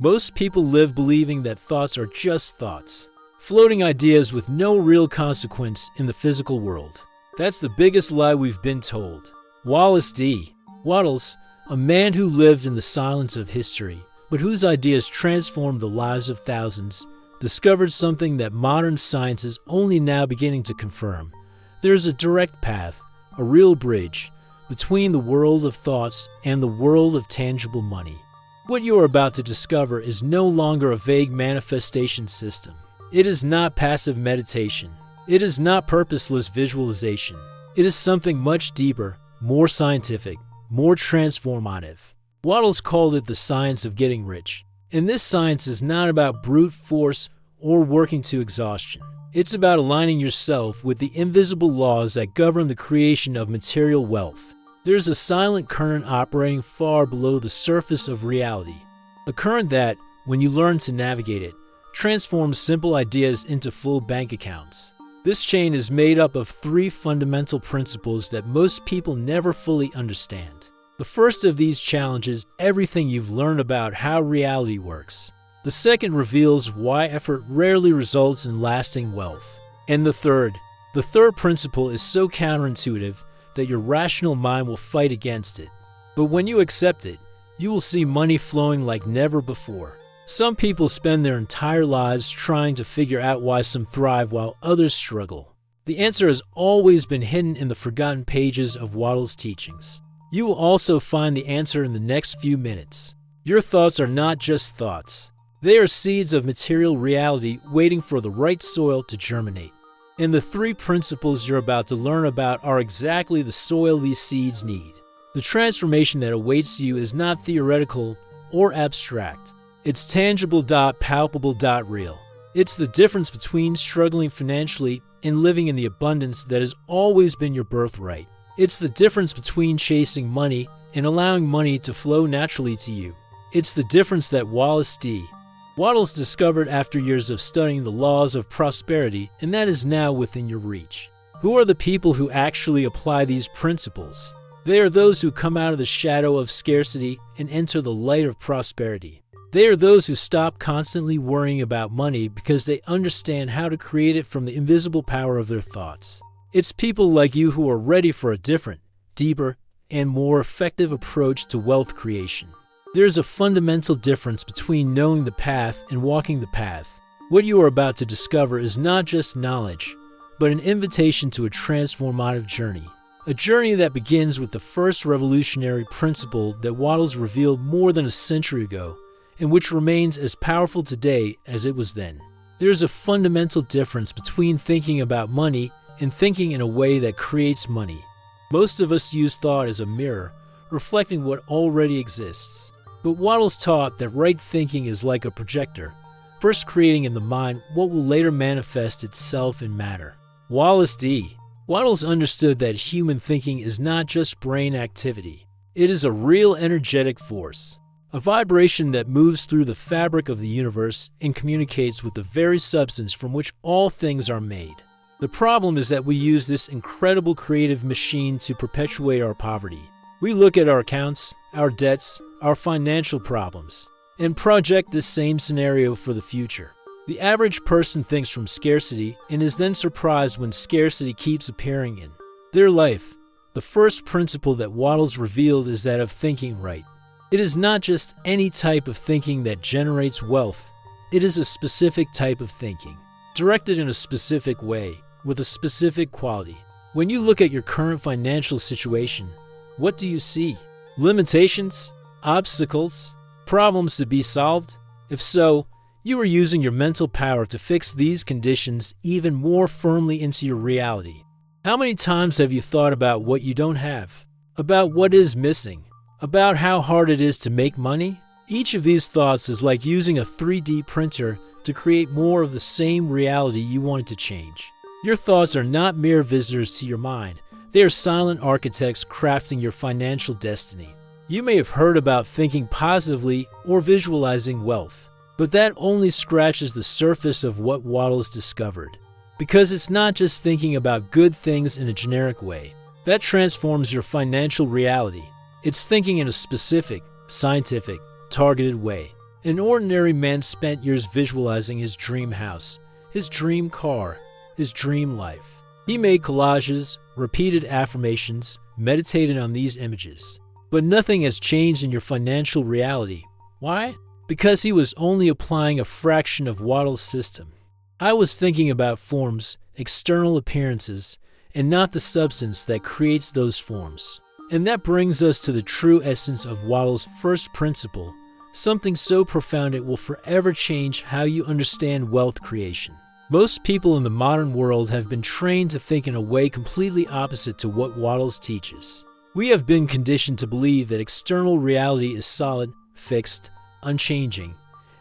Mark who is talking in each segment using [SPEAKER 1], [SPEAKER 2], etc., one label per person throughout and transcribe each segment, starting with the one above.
[SPEAKER 1] Most people live believing that thoughts are just thoughts, floating ideas with no real consequence in the physical world. That's the biggest lie we've been told. Wattles, a man who lived in the silence of history, but whose ideas transformed the lives of thousands, discovered something that modern science is only now beginning to confirm. There is a direct path, a real bridge, between the world of thoughts and the world of tangible money. What you are about to discover is no longer a vague manifestation system. It is not passive meditation. It is not purposeless visualization. It is something much deeper, more scientific, more transformative. Wattles called it the science of getting rich. And this science is not about brute force or working to exhaustion. It's about aligning yourself with the invisible laws that govern the creation of material wealth. There's a silent current operating far below the surface of reality. A current that, when you learn to navigate it, transforms simple ideas into full bank accounts. This chain is made up of three fundamental principles that most people never fully understand. The first of these challenges everything you've learned about how reality works. The second reveals why effort rarely results in lasting wealth. And the third principle is so counterintuitive that your rational mind will fight against it. But when you accept it, you will see money flowing like never before. Some people spend their entire lives trying to figure out why some thrive while others struggle. The answer has always been hidden in the forgotten pages of Wattles' teachings. You will also find the answer in the next few minutes. Your thoughts are not just thoughts. They are seeds of material reality waiting for the right soil to germinate. And the three principles you're about to learn about are exactly the soil these seeds need. The transformation that awaits you is not theoretical or abstract. It's tangible, palpable, real. It's the difference between struggling financially and living in the abundance that has always been your birthright. It's the difference between chasing money and allowing money to flow naturally to you. It's the difference that Wattles discovered after years of studying the laws of prosperity, and that is now within your reach. Who are the people who actually apply these principles? They are those who come out of the shadow of scarcity and enter the light of prosperity. They are those who stop constantly worrying about money because they understand how to create it from the invisible power of their thoughts. It's people like you who are ready for a different, deeper, and more effective approach to wealth creation. There's a fundamental difference between knowing the path and walking the path. What you are about to discover is not just knowledge, but an invitation to a transformative journey. A journey that begins with the first revolutionary principle that Wattles revealed more than a century ago, and which remains as powerful today as it was then. There's a fundamental difference between thinking about money and thinking in a way that creates money. Most of us use thought as a mirror, reflecting what already exists. But Wattles taught that right thinking is like a projector, first creating in the mind what will later manifest itself in matter. Wattles understood that human thinking is not just brain activity. It is a real energetic force, a vibration that moves through the fabric of the universe and communicates with the very substance from which all things are made. The problem is that we use this incredible creative machine to perpetuate our poverty. We look at our accounts, our debts, our financial problems, and project this same scenario for the future. The average person thinks from scarcity and is then surprised when scarcity keeps appearing in their life. The first principle that Wattles revealed is that of thinking right. It is not just any type of thinking that generates wealth. It is a specific type of thinking, directed in a specific way, with a specific quality. When you look at your current financial situation, what do you see? Limitations? Obstacles? Problems to be solved? If so, you are using your mental power to fix these conditions even more firmly into your reality. How many times have you thought about what you don't have? About what is missing? About how hard it is to make money? Each of these thoughts is like using a 3D printer to create more of the same reality you wanted to change. Your thoughts are not mere visitors to your mind. They are silent architects crafting your financial destiny. You may have heard about thinking positively or visualizing wealth, but that only scratches the surface of what Wattles discovered. Because it's not just thinking about good things in a generic way that transforms your financial reality. It's thinking in a specific, scientific, targeted way. An ordinary man spent years visualizing his dream house, his dream car, his dream life. He made collages, repeated affirmations, meditated on these images. But nothing has changed in your financial reality. Why? Because he was only applying a fraction of Wattles' system. I was thinking about forms, external appearances, and not the substance that creates those forms. And that brings us to the true essence of Wattles' first principle, something so profound it will forever change how you understand wealth creation. Most people in the modern world have been trained to think in a way completely opposite to what Wattles teaches. We have been conditioned to believe that external reality is solid, fixed, unchanging,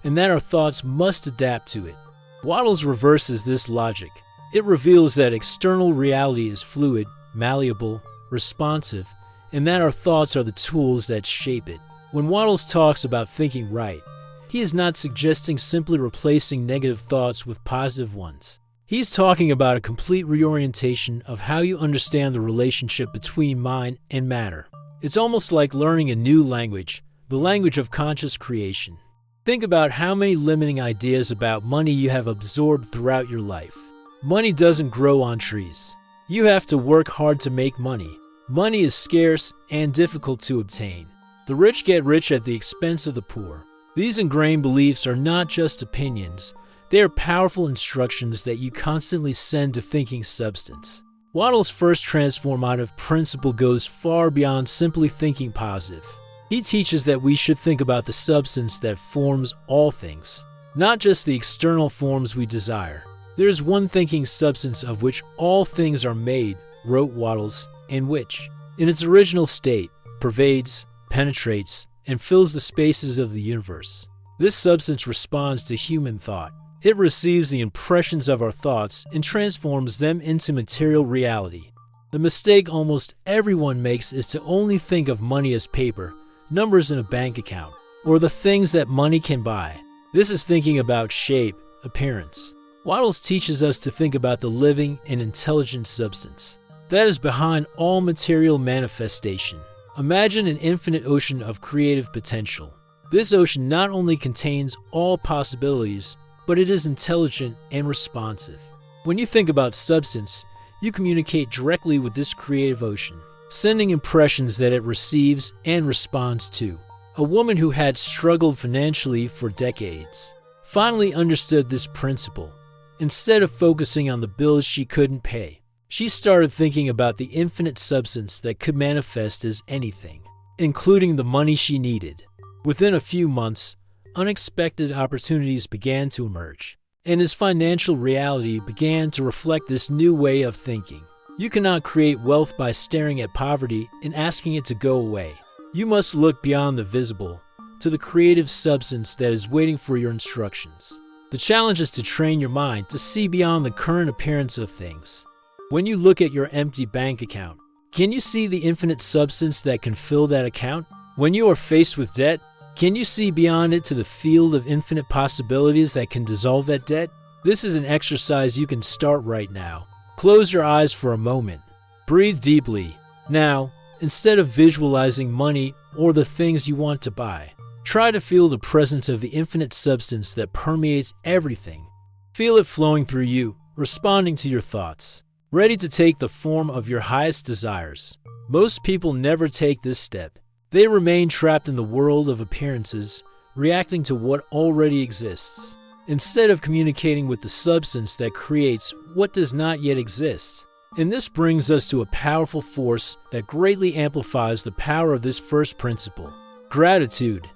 [SPEAKER 1] and that our thoughts must adapt to it. Wattles reverses this logic. It reveals that external reality is fluid, malleable, responsive, and that our thoughts are the tools that shape it. When Wattles talks about thinking right, he is not suggesting simply replacing negative thoughts with positive ones. He's talking about a complete reorientation of how you understand the relationship between mind and matter. It's almost like learning a new language, the language of conscious creation. Think about how many limiting ideas about money you have absorbed throughout your life. Money doesn't grow on trees. You have to work hard to make money. Money is scarce and difficult to obtain. The rich get rich at the expense of the poor. These ingrained beliefs are not just opinions. They are powerful instructions that you constantly send to thinking substance. Wattles' first transformative principle goes far beyond simply thinking positive. He teaches that we should think about the substance that forms all things, not just the external forms we desire. There is one thinking substance of which all things are made, wrote Wattles, and which, in its original state, pervades, penetrates, and fills the spaces of the universe. This substance responds to human thought. It receives the impressions of our thoughts and transforms them into material reality. The mistake almost everyone makes is to only think of money as paper, numbers in a bank account, or the things that money can buy. This is thinking about shape, appearance. Wattles teaches us to think about the living and intelligent substance that is behind all material manifestation. Imagine an infinite ocean of creative potential. This ocean not only contains all possibilities, but it is intelligent and responsive. When you think about substance, you communicate directly with this creative ocean, sending impressions that it receives and responds to. A woman who had struggled financially for decades finally understood this principle. Instead of focusing on the bills she couldn't pay, she started thinking about the infinite substance that could manifest as anything, including the money she needed. Within a few months, unexpected opportunities began to emerge, and his financial reality began to reflect this new way of thinking. You cannot create wealth by staring at poverty and asking it to go away. You must look beyond the visible to the creative substance that is waiting for your instructions. The challenge is to train your mind to see beyond the current appearance of things. When you look at your empty bank account, can you see the infinite substance that can fill that account? When you are faced with debt, can you see beyond it to the field of infinite possibilities that can dissolve that debt? This is an exercise you can start right now. Close your eyes for a moment. Breathe deeply. Now, instead of visualizing money or the things you want to buy, try to feel the presence of the infinite substance that permeates everything. Feel it flowing through you, responding to your thoughts, ready to take the form of your highest desires. Most people never take this step. They remain trapped in the world of appearances, reacting to what already exists, instead of communicating with the substance that creates what does not yet exist. And this brings us to a powerful force that greatly amplifies the power of this first principle: gratitude.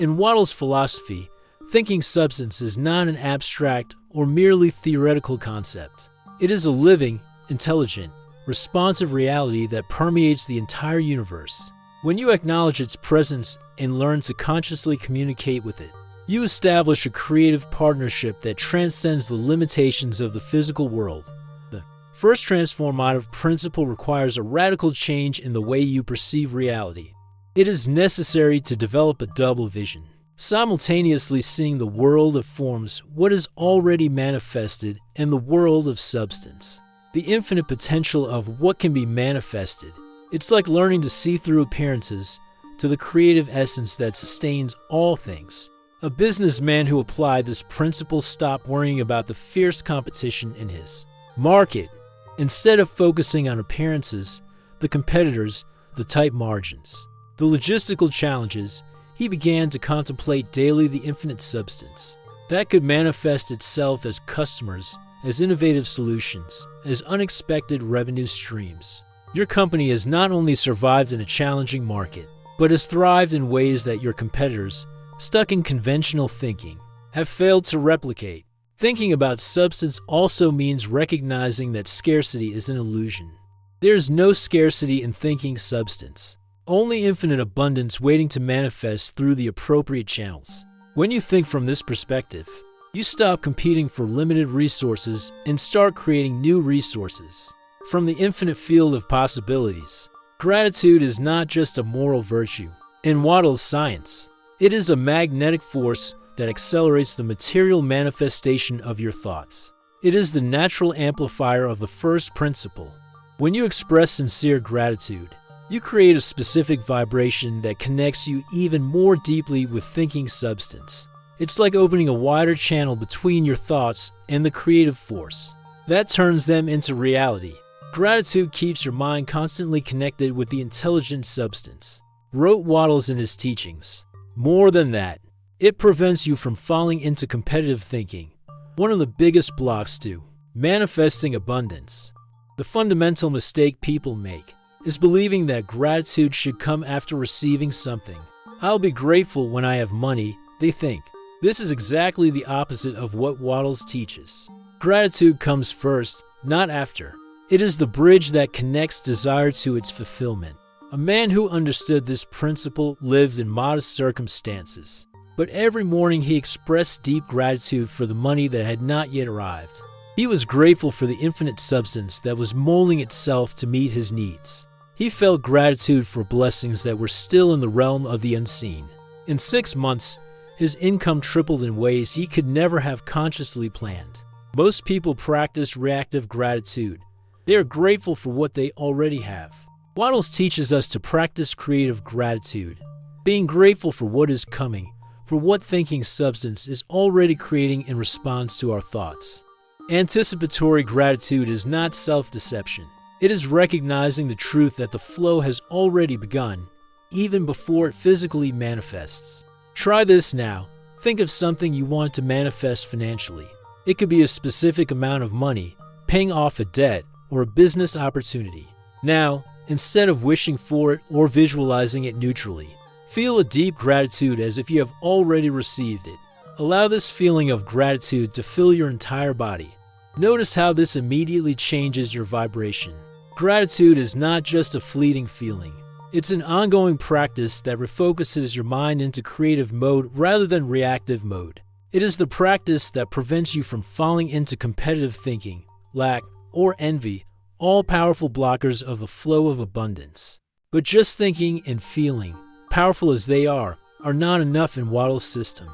[SPEAKER 1] In Wattles' philosophy, thinking substance is not an abstract or merely theoretical concept. It is a living, intelligent, responsive reality that permeates the entire universe. When you acknowledge its presence and learn to consciously communicate with it, you establish a creative partnership that transcends the limitations of the physical world. The first transformative principle requires a radical change in the way you perceive reality. It is necessary to develop a double vision, simultaneously seeing the world of forms, what is already manifested, and the world of substance, the infinite potential of what can be manifested. It's like learning to see through appearances to the creative essence that sustains all things. A businessman who applied this principle stopped worrying about the fierce competition in his market. Instead of focusing on appearances, the competitors, the tight margins, the logistical challenges, he began to contemplate daily the infinite substance that could manifest itself as customers, as innovative solutions, as unexpected revenue streams. Your company has not only survived in a challenging market, but has thrived in ways that your competitors, stuck in conventional thinking, have failed to replicate. Thinking about substance also means recognizing that scarcity is an illusion. There is no scarcity in thinking substance, only infinite abundance waiting to manifest through the appropriate channels. When you think from this perspective, you stop competing for limited resources and start creating new resources from the infinite field of possibilities. Gratitude is not just a moral virtue. In Wattles' science, it is a magnetic force that accelerates the material manifestation of your thoughts. It is the natural amplifier of the first principle. When you express sincere gratitude, you create a specific vibration that connects you even more deeply with thinking substance. It's like opening a wider channel between your thoughts and the creative force that turns them into reality. Gratitude keeps your mind constantly connected with the intelligent substance, wrote Wattles in his teachings. More than that, it prevents you from falling into competitive thinking, one of the biggest blocks to manifesting abundance. The fundamental mistake people make is believing that gratitude should come after receiving something. I'll be grateful when I have money, they think. This is exactly the opposite of what Wattles teaches. Gratitude comes first, not after. It is the bridge that connects desire to its fulfillment. A man who understood this principle lived in modest circumstances, but every morning he expressed deep gratitude for the money that had not yet arrived. He was grateful for the infinite substance that was molding itself to meet his needs. He felt gratitude for blessings that were still in the realm of the unseen. In 6 months, his income tripled in ways he could never have consciously planned. Most people practice reactive gratitude. They are grateful for what they already have. Wattles teaches us to practice creative gratitude, being grateful for what is coming, for what thinking substance is already creating in response to our thoughts. Anticipatory gratitude is not self-deception. It is recognizing the truth that the flow has already begun, even before it physically manifests. Try this now. Think of something you want to manifest financially. It could be a specific amount of money, paying off a debt, or a business opportunity. Now, instead of wishing for it or visualizing it neutrally, feel a deep gratitude as if you have already received it. Allow this feeling of gratitude to fill your entire body. Notice how this immediately changes your vibration. Gratitude is not just a fleeting feeling. It's an ongoing practice that refocuses your mind into creative mode rather than reactive mode. It is the practice that prevents you from falling into competitive thinking, lack, or envy, all powerful blockers of the flow of abundance. But just thinking and feeling, powerful as they are not enough in Wattles' system.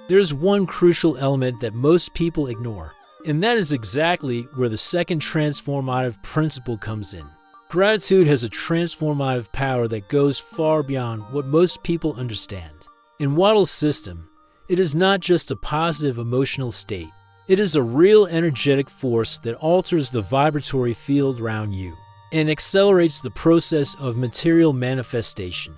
[SPEAKER 1] There's one crucial element that most people ignore, and that is exactly where the second transformative principle comes in. Gratitude has a transformative power that goes far beyond what most people understand. In Wattles' system, it is not just a positive emotional state. It is a real energetic force that alters the vibratory field around you and accelerates the process of material manifestation.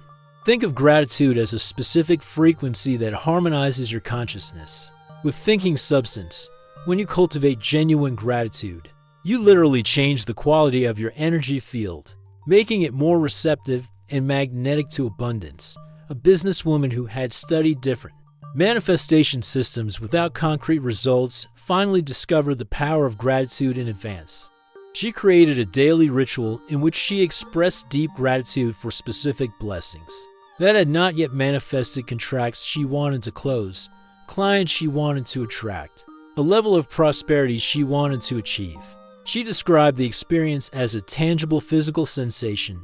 [SPEAKER 1] Think of gratitude as a specific frequency that harmonizes your consciousness with thinking substance. When you cultivate genuine gratitude, you literally change the quality of your energy field, making it more receptive and magnetic to abundance. A businesswoman who had studied different manifestation systems without concrete results finally discovered the power of gratitude in advance. She created a daily ritual in which she expressed deep gratitude for specific blessings that had not yet manifested, contracts she wanted to close, clients she wanted to attract, a level of prosperity she wanted to achieve. She described the experience as a tangible physical sensation.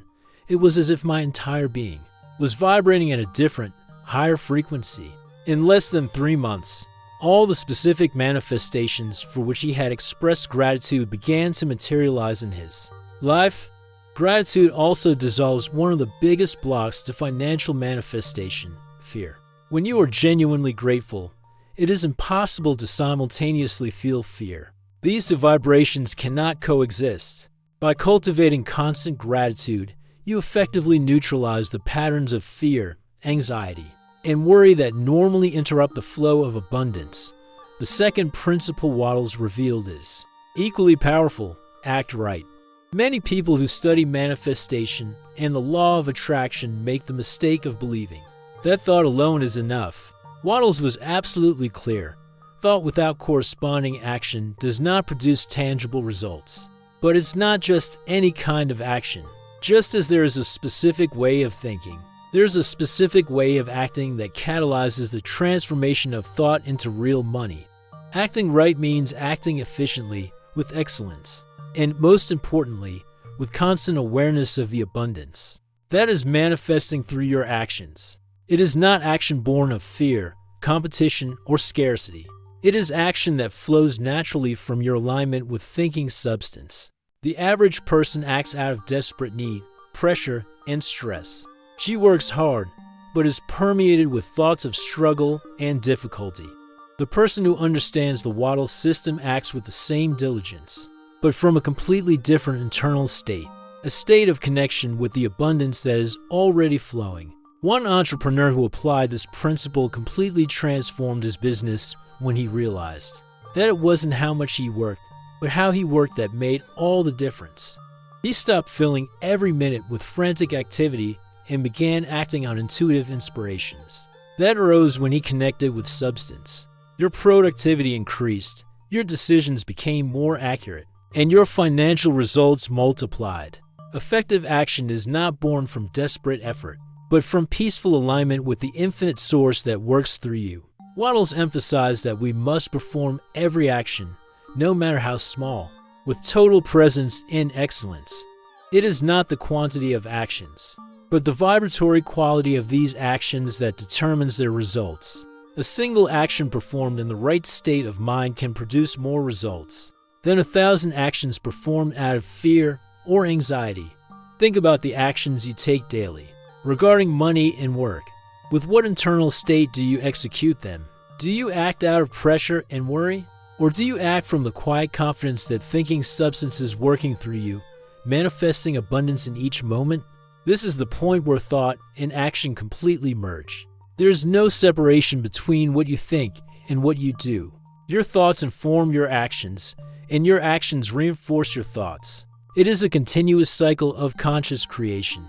[SPEAKER 1] It was as if my entire being was vibrating at a different, higher frequency. In less than 3 months, all the specific manifestations for which he had expressed gratitude began to materialize in his life. Gratitude also dissolves one of the biggest blocks to financial manifestation, fear. When you are genuinely grateful, it is impossible to simultaneously feel fear. These two vibrations cannot coexist. By cultivating constant gratitude, you effectively neutralize the patterns of fear, anxiety, and worry that normally interrupt the flow of abundance. The second principle Wattles revealed is equally powerful: act right. Many people who study manifestation and the law of attraction make the mistake of believing that thought alone is enough. Wattles was absolutely clear. Thought without corresponding action does not produce tangible results. But it's not just any kind of action. Just as there is a specific way of thinking, there's a specific way of acting that catalyzes the transformation of thought into real money. Acting right means acting efficiently, with excellence, and most importantly, with constant awareness of the abundance. That is manifesting through your actions. It is not action born of fear, competition, or scarcity. It is action that flows naturally from your alignment with thinking substance. The average person acts out of desperate need, pressure, and stress. She works hard, but is permeated with thoughts of struggle and difficulty. The person who understands the Wattles system acts with the same diligence, but from a completely different internal state, a state of connection with the abundance that is already flowing. One entrepreneur who applied this principle completely transformed his business when he realized that it wasn't how much he worked, but how he worked that made all the difference. He stopped filling every minute with frantic activity and began acting on intuitive inspirations. That arose when he connected with substance. Your productivity increased, your decisions became more accurate, and your financial results multiplied. Effective action is not born from desperate effort, but from peaceful alignment with the infinite source that works through you. Wattles emphasized that we must perform every action, no matter how small, with total presence and excellence. It is not the quantity of actions, but the vibratory quality of these actions that determines their results. A single action performed in the right state of mind can produce more results than 1,000 actions performed out of fear or anxiety. Think about the actions you take daily regarding money and work. With what internal state do you execute them? Do you act out of pressure and worry? Or do you act from the quiet confidence that thinking substance is working through you, manifesting abundance in each moment? This is the point where thought and action completely merge. There is no separation between what you think and what you do. Your thoughts inform your actions, and your actions reinforce your thoughts. It is a continuous cycle of conscious creation.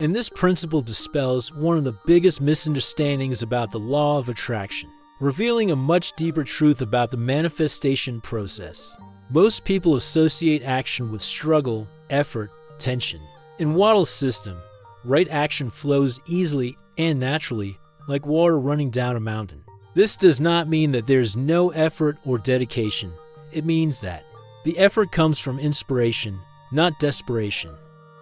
[SPEAKER 1] And this principle dispels one of the biggest misunderstandings about the law of attraction, revealing a much deeper truth about the manifestation process. Most people associate action with struggle, effort, tension. In Wattles' system, right action flows easily and naturally, like water running down a mountain. This does not mean that there is no effort or dedication. It means that the effort comes from inspiration, not desperation.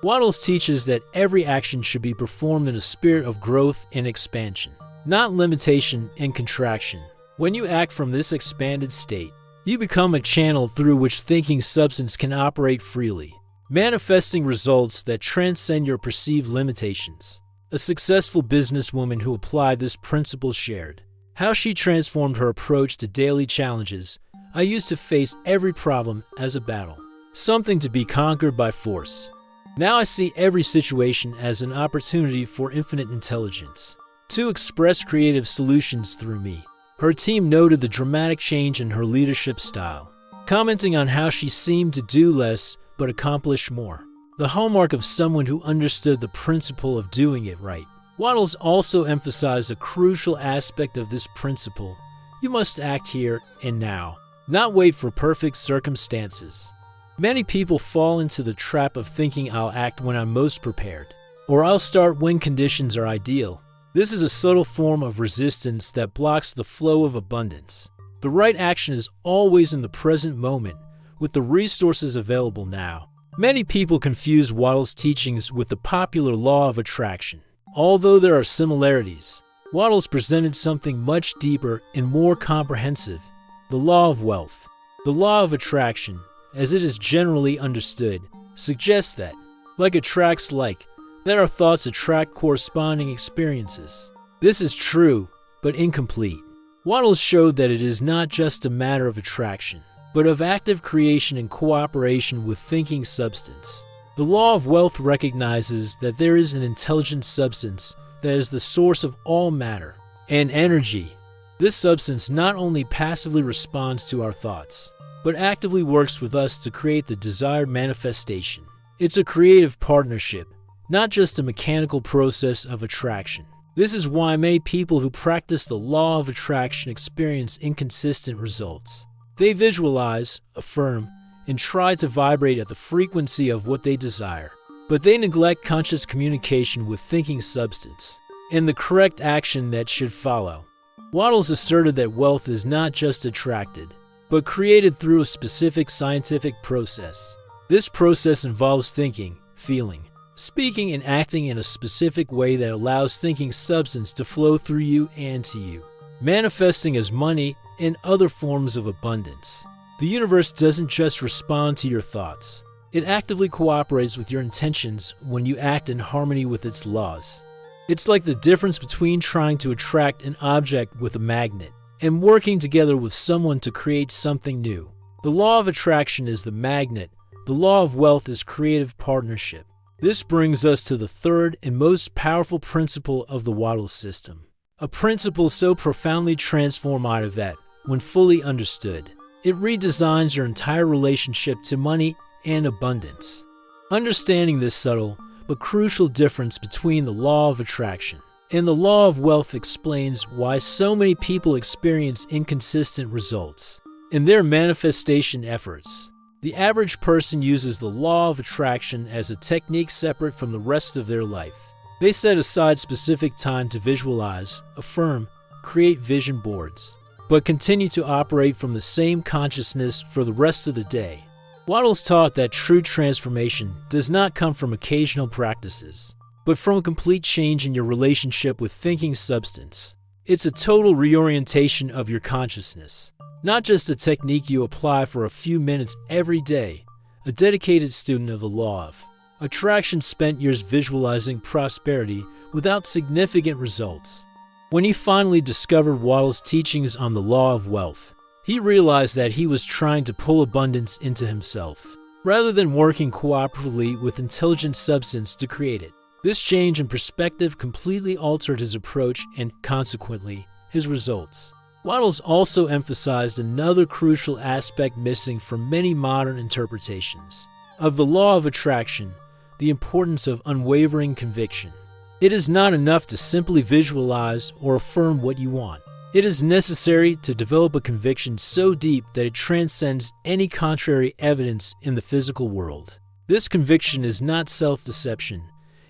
[SPEAKER 1] Wattles teaches that every action should be performed in a spirit of growth and expansion, not limitation and contraction. When you act from this expanded state, you become a channel through which thinking substance can operate freely, manifesting results that transcend your perceived limitations. A successful businesswoman who applied this principle shared how she transformed her approach to daily challenges. I used to face every problem as a battle, something to be conquered by force. Now I see every situation as an opportunity for infinite intelligence to express creative solutions through me. Her team noted the dramatic change in her leadership style, commenting on how she seemed to do less but accomplish more, the hallmark of someone who understood the principle of doing it right. Wattles also emphasized a crucial aspect of this principle. You must act here and now, not wait for perfect circumstances. Many people fall into the trap of thinking I'll act when I'm most prepared, or I'll start when conditions are ideal. This is a subtle form of resistance that blocks the flow of abundance. The right action is always in the present moment, with the resources available now. Many people confuse Wattles' teachings with the popular law of attraction. Although there are similarities, Wattles presented something much deeper and more comprehensive: the law of wealth. The law of attraction, as it is generally understood, suggests that, like attracts like, that our thoughts attract corresponding experiences. This is true, but incomplete. Wattles showed that it is not just a matter of attraction, but of active creation in cooperation with thinking substance. The law of wealth recognizes that there is an intelligent substance that is the source of all matter and energy. This substance not only passively responds to our thoughts, but actively works with us to create the desired manifestation. It's a creative partnership, not just a mechanical process of attraction. This is why many people who practice the law of attraction experience inconsistent results. They visualize, affirm, and try to vibrate at the frequency of what they desire, but they neglect conscious communication with thinking substance and the correct action that should follow. Wattles asserted that wealth is not just attracted, but created through a specific scientific process. This process involves thinking, feeling, speaking, and acting in a specific way that allows thinking substance to flow through you and to you, manifesting as money and other forms of abundance. The universe doesn't just respond to your thoughts. It actively cooperates with your intentions when you act in harmony with its laws. It's like the difference between trying to attract an object with a magnet and working together with someone to create something new. The law of attraction is the magnet. The law of wealth is creative partnership. This brings us to the third and most powerful principle of the Wattles system, a principle so profoundly transformative that, when fully understood, it redesigns your entire relationship to money and abundance. Understanding this subtle but crucial difference between the law of attraction and the law of wealth explains why so many people experience inconsistent results in their manifestation efforts. The average person uses the law of attraction as a technique separate from the rest of their life. They set aside specific time to visualize, affirm, create vision boards, but continue to operate from the same consciousness for the rest of the day. Wattles taught that true transformation does not come from occasional practices, but from a complete change in your relationship with thinking substance. It's a total reorientation of your consciousness, not just a technique you apply for a few minutes every day. A dedicated student of the law of attraction spent years visualizing prosperity without significant results. When he finally discovered Wattles' teachings on the law of wealth, he realized that he was trying to pull abundance into himself, rather than working cooperatively with intelligent substance to create it. This change in perspective completely altered his approach and, consequently, his results. Wattles also emphasized another crucial aspect missing from many modern interpretations of the law of attraction: the importance of unwavering conviction. It is not enough to simply visualize or affirm what you want. It is necessary to develop a conviction so deep that it transcends any contrary evidence in the physical world. This conviction is not self-deception.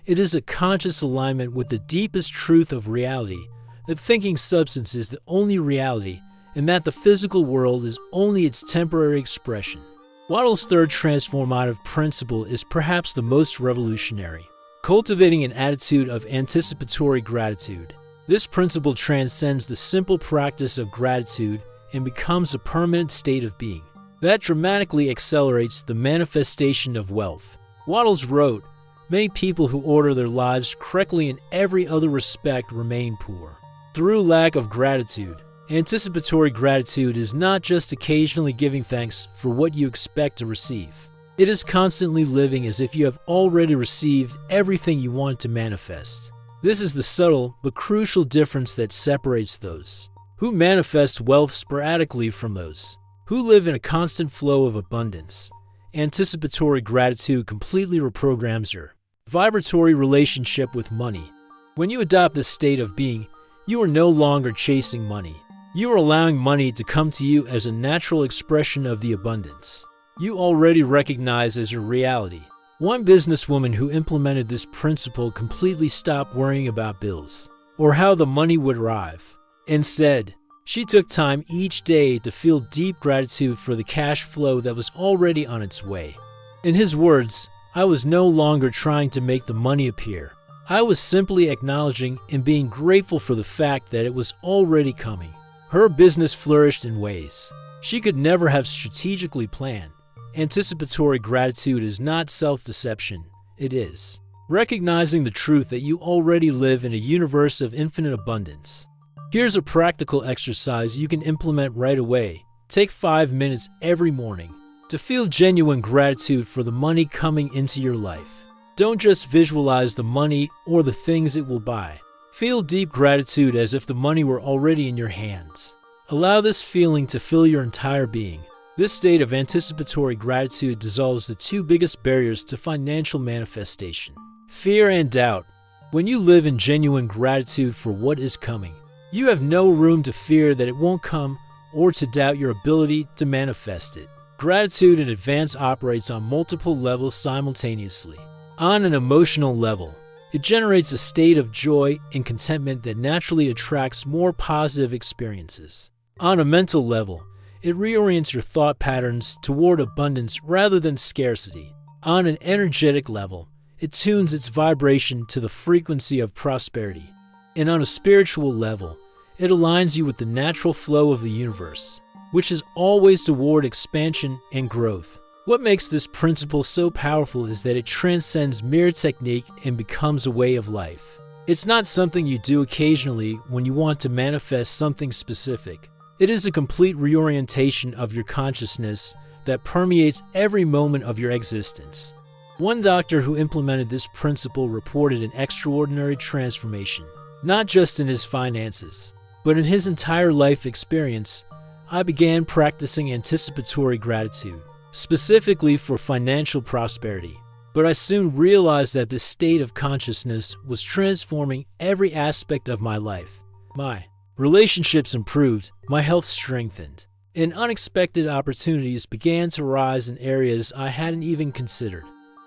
[SPEAKER 1] It is a conscious alignment with the deepest truth of reality, that thinking substance is the only reality and that the physical world is only its temporary expression. Wattles' third transformative principle is perhaps the most revolutionary: cultivating an attitude of anticipatory gratitude. This principle transcends the simple practice of gratitude and becomes a permanent state of being that dramatically accelerates the manifestation of wealth. Wattles wrote, "Many people who order their lives correctly in every other respect remain poor through lack of gratitude." Anticipatory gratitude is not just occasionally giving thanks for what you expect to receive. It is constantly living as if you have already received everything you want to manifest. This is the subtle but crucial difference that separates those who manifest wealth sporadically from those who live in a constant flow of abundance. Anticipatory gratitude completely reprograms your vibratory relationship with money. When you adopt this state of being, you are no longer chasing money. You are allowing money to come to you as a natural expression of the abundance you already recognize as your reality. One businesswoman who implemented this principle completely stopped worrying about bills or how the money would arrive. Instead, she took time each day to feel deep gratitude for the cash flow that was already on its way. In his words, "I was no longer trying to make the money appear. I was simply acknowledging and being grateful for the fact that it was already coming." Her business flourished in ways she could never have strategically planned. Anticipatory gratitude is not self-deception. It is recognizing the truth that you already live in a universe of infinite abundance. Here's a practical exercise you can implement right away. Take 5 minutes every morning to feel genuine gratitude for the money coming into your life. Don't just visualize the money or the things it will buy. Feel deep gratitude as if the money were already in your hands. Allow this feeling to fill your entire being. This state of anticipatory gratitude dissolves the two biggest barriers to financial manifestation: fear and doubt. When you live in genuine gratitude for what is coming, you have no room to fear that it won't come or to doubt your ability to manifest it. Gratitude in advance operates on multiple levels simultaneously. On an emotional level, it generates a state of joy and contentment that naturally attracts more positive experiences. On a mental level, it reorients your thought patterns toward abundance rather than scarcity. On an energetic level, it tunes its vibration to the frequency of prosperity. And on a spiritual level, it aligns you with the natural flow of the universe, which is always toward expansion and growth. What makes this principle so powerful is that it transcends mere technique and becomes a way of life. It's not something you do occasionally when you want to manifest something specific. It is a complete reorientation of your consciousness that permeates every moment of your existence. One doctor who implemented this principle reported an extraordinary transformation, not just in his finances, but in his entire life experience. I began practicing anticipatory gratitude, specifically for financial prosperity. But I soon realized that this state of consciousness was transforming every aspect of my life. My relationships improved, my health strengthened, and unexpected opportunities began to rise in areas I hadn't even considered.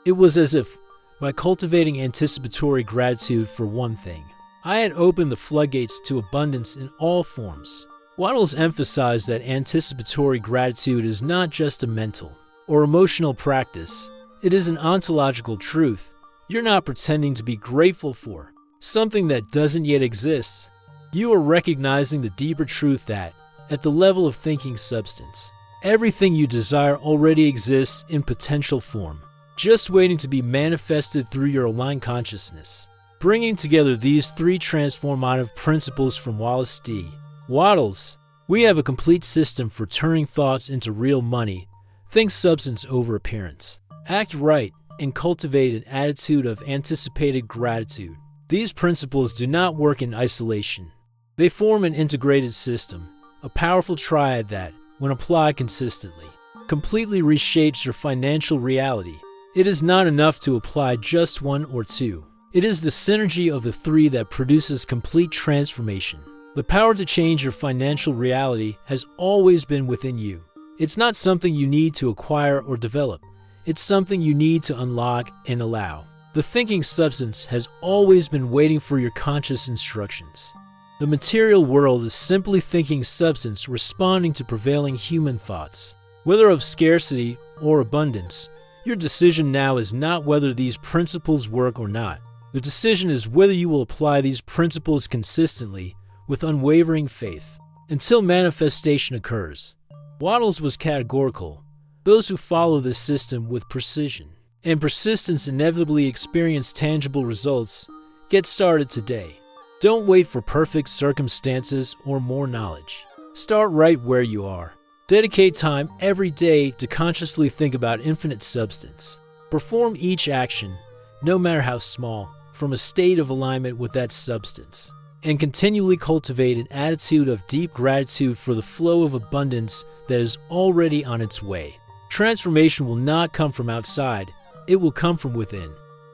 [SPEAKER 1] It was as if, by cultivating anticipatory gratitude for one thing, I had opened the floodgates to abundance in all forms. Wattles emphasized that anticipatory gratitude is not just a mental or emotional practice, it is an ontological truth. You're not pretending to be grateful for something that doesn't yet exist. You are recognizing the deeper truth that, at the level of thinking substance, everything you desire already exists in potential form, just waiting to be manifested through your aligned consciousness. Bringing together these three transformative principles from Wallace D. Wattles, we have a complete system for turning thoughts into real money. Think substance over appearance. Act right and cultivate an attitude of anticipated gratitude. These principles do not work in isolation. They form an integrated system, a powerful triad that, when applied consistently, completely reshapes your financial reality. It is not enough to apply just one or two. It is the synergy of the three that produces complete transformation. The power to change your financial reality has always been within you. It's not something you need to acquire or develop. It's something you need to unlock and allow. The thinking substance has always been waiting for your conscious instructions. The material world is simply thinking substance responding to prevailing human thoughts. Whether of scarcity or abundance, your decision now is not whether these principles work or not. The decision is whether you will apply these principles consistently with unwavering faith until manifestation occurs. Wattles was categorical. Those who follow this system with precision and persistence inevitably experience tangible results. Get started today. Don't wait for perfect circumstances or more knowledge. Start right where you are. Dedicate time every day to consciously think about infinite substance. Perform each action, no matter how small, from a state of alignment with that substance, and continually cultivate an attitude of deep gratitude for the flow of abundance that is already on its way. Transformation will not come from outside, it will come from within.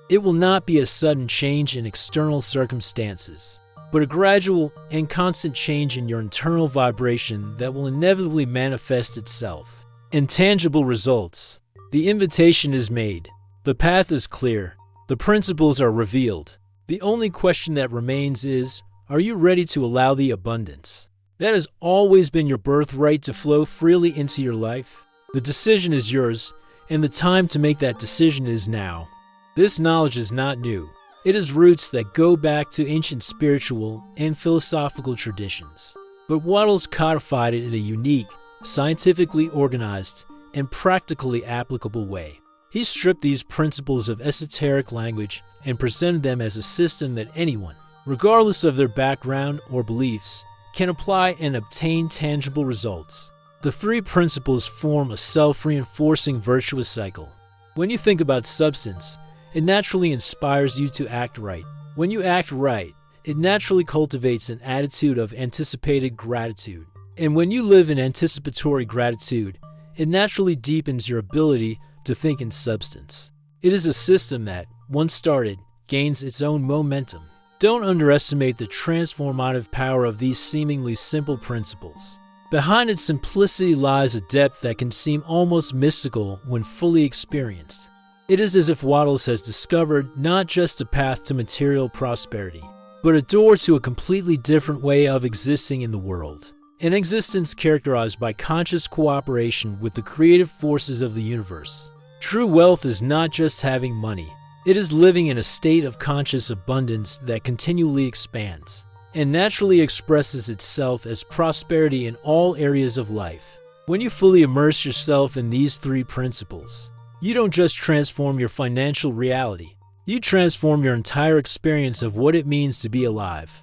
[SPEAKER 1] It will not be a sudden change in external circumstances, but a gradual and constant change in your internal vibration that will inevitably manifest itself in tangible results. The invitation is made. The path is clear. The principles are revealed. The only question that remains is, are you ready to allow the abundance that has always been your birthright to flow freely into your life? The decision is yours, and the time to make that decision is now. This knowledge is not new. It has roots that go back to ancient spiritual and philosophical traditions. But Wattles codified it in a unique, scientifically organized, and practically applicable way. He stripped these principles of esoteric language and presented them as a system that anyone, regardless of their background or beliefs, can apply and obtain tangible results. The three principles form a self-reinforcing virtuous cycle. When you think about substance, it naturally inspires you to act right. When you act right, it naturally cultivates an attitude of anticipated gratitude. And when you live in anticipatory gratitude, it naturally deepens your ability to think in substance. It is a system that, once started, gains its own momentum. Don't underestimate the transformative power of these seemingly simple principles. Behind its simplicity lies a depth that can seem almost mystical when fully experienced. It is as if Wattles has discovered not just a path to material prosperity, but a door to a completely different way of existing in the world. An existence characterized by conscious cooperation with the creative forces of the universe. True wealth is not just having money. It is living in a state of conscious abundance that continually expands and naturally expresses itself as prosperity in all areas of life. When you fully immerse yourself in these three principles, you don't just transform your financial reality, you transform your entire experience of what it means to be alive.